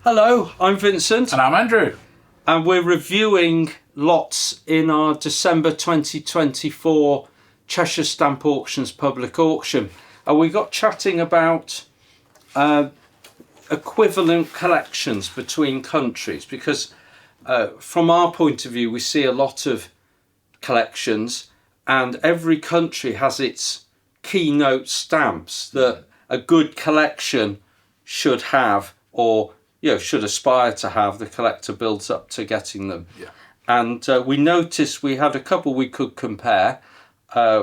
Hello, I'm Vincent. And I'm Andrew. And we're reviewing lots in our December 2024 Cheshire Stamp Auctions public auction. And we got chatting about equivalent collections between countries because from our point of view we see a lot of collections and every country has its keynote stamps that a good collection should have, or should aspire to have. The collector builds up to getting them. Yeah. And we noticed we had a couple we could compare.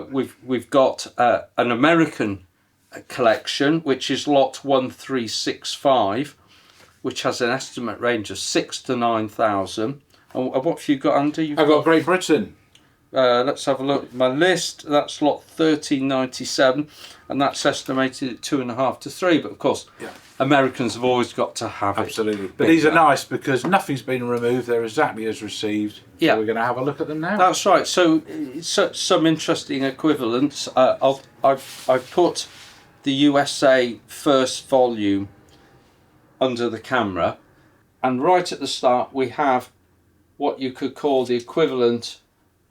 We've got an American collection, which is lot 1365, which has an estimate range of 6,000 to 9,000. And what have you got, Andy? I've got Great Britain. Let's have a look at my list. That's lot 1397, and that's estimated at 2.5 to 3. But of course, Americans have always got to have it. Absolutely. But these are nice because nothing's been removed. They're exactly as received. So we're going to have a look at them now. That's right. So some interesting equivalents. I've put the USA first volume under the camera, and right at the start we have what you could call the equivalent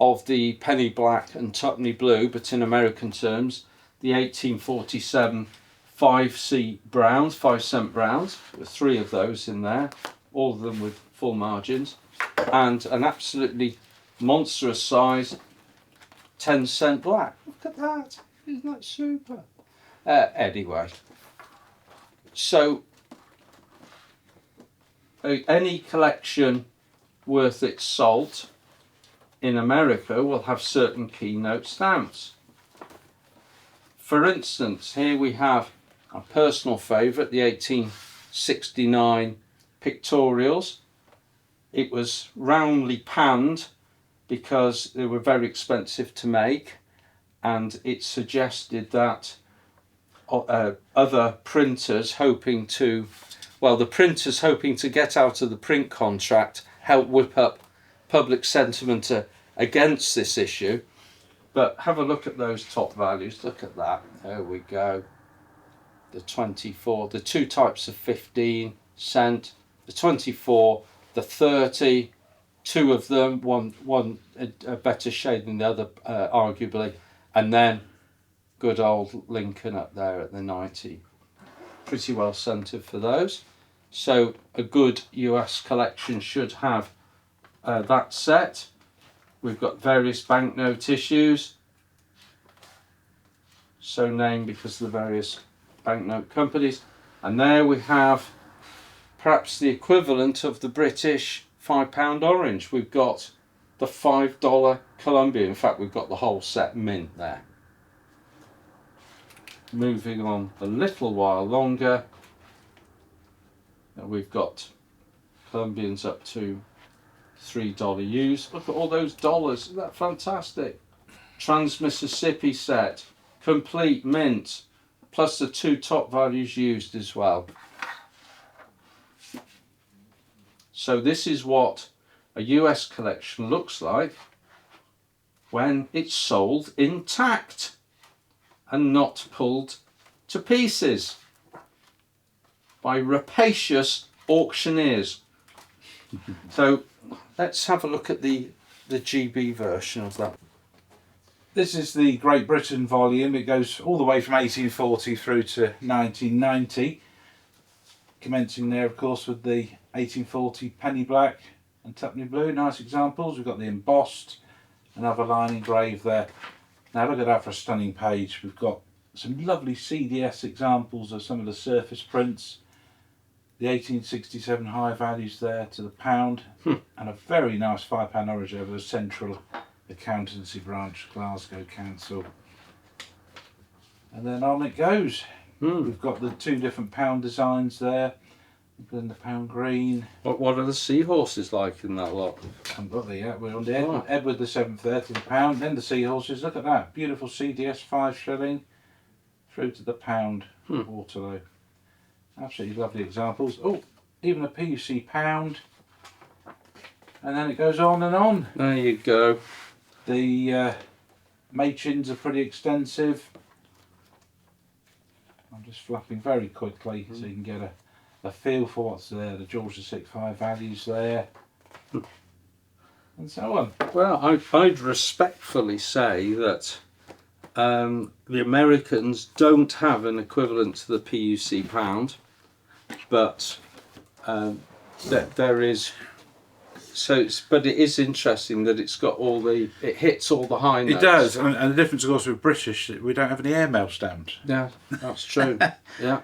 of the penny black and tuppenny blue, but in American terms, the 1847 5C browns, 5-cent browns, with 3 of those in there, all of them with full margins, and an absolutely monstrous size 10-cent black. Look at that, isn't that super? Anyway, so any collection worth its salt in America will have certain keynote stamps. For instance, here we have a personal favourite, the 1869 pictorials. It was roundly panned because they were very expensive to make, and it suggested that other printers hoping to, the printers hoping to get out of the print contract help whip up public sentiment against this issue. But have a look at those top values. Look at that. There we go. The 24, the 2 types of 15 cent, the 24, the 30, 2 of them, one a better shade than the other, arguably, and then good old Lincoln up there at the 90. Pretty well centered for those. So a good US collection should have that set. We've got various banknote issues, so named because of the various banknote companies. And there we have perhaps the equivalent of the British £5 orange. We've got the $5 Columbian. In fact, we've got the whole set mint there. Moving on a little while longer, we've got Columbians up to $3 use. Look at all those dollars. Isn't that fantastic? Trans-Mississippi set, complete mint, plus the 2 top values used as well. So this is what a US collection looks like when it's sold intact and not pulled to pieces by rapacious auctioneers. So let's have a look at the GB version of that. This is the Great Britain volume. It goes all the way from 1840 through to 1990. Commencing there, of course, with the 1840 penny black and tuppenny blue. Nice examples. We've got the embossed, another line engraved there. Now look at that for a stunning page. We've got some lovely CDS examples of some of the surface prints. The 1867 high values there to the pound, and a very nice £5 orange over the Central Accountancy Branch, Glasgow Council. And then on it goes. We've got the 2 different pound designs there. Then the pound green. What are the seahorses like in that lot? I haven't got there yet. We're on the Edward the 7th, the pound. Then the seahorses. Look at that. Beautiful CDS 5 shilling through to the pound Waterloo. Absolutely lovely examples. Oh, even a PUC pound. And then it goes on and on. There you go. The Machins are pretty extensive. I'm just flapping very quickly so you can get a feel for what's there. The George VI high values there, and so on. Well, I'd respectfully say that the Americans don't have an equivalent to the PUC pound, but that there is. So, but it is interesting that it's got it hits all the high notes. It does, and the difference, of course, with British, we don't have any airmail stamps. Yeah, that's true. yeah.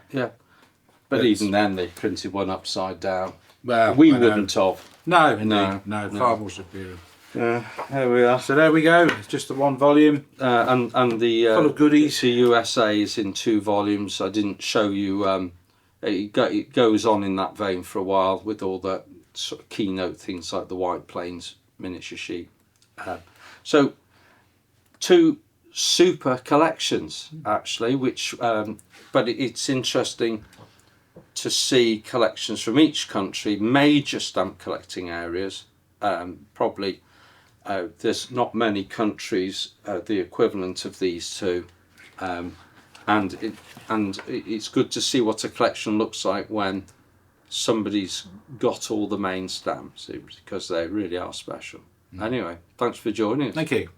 But even then, they printed one upside down. Well, we wouldn't have. No, far more superior. Yeah, there we are. So there we go. It's just the one volume, and the full of goodies. The USA is in 2 volumes. I didn't show you. It goes on in that vein for a while with all the sort of keynote things like the White Plains miniature sheet. So 2 super collections actually, which but it's interesting to see collections from each country, major stamp collecting areas. Probably there's not many countries the equivalent of these 2, and it's good to see what a collection looks like when somebody's got all the main stamps, because they really are special. Anyway, thanks for joining us. Thank you.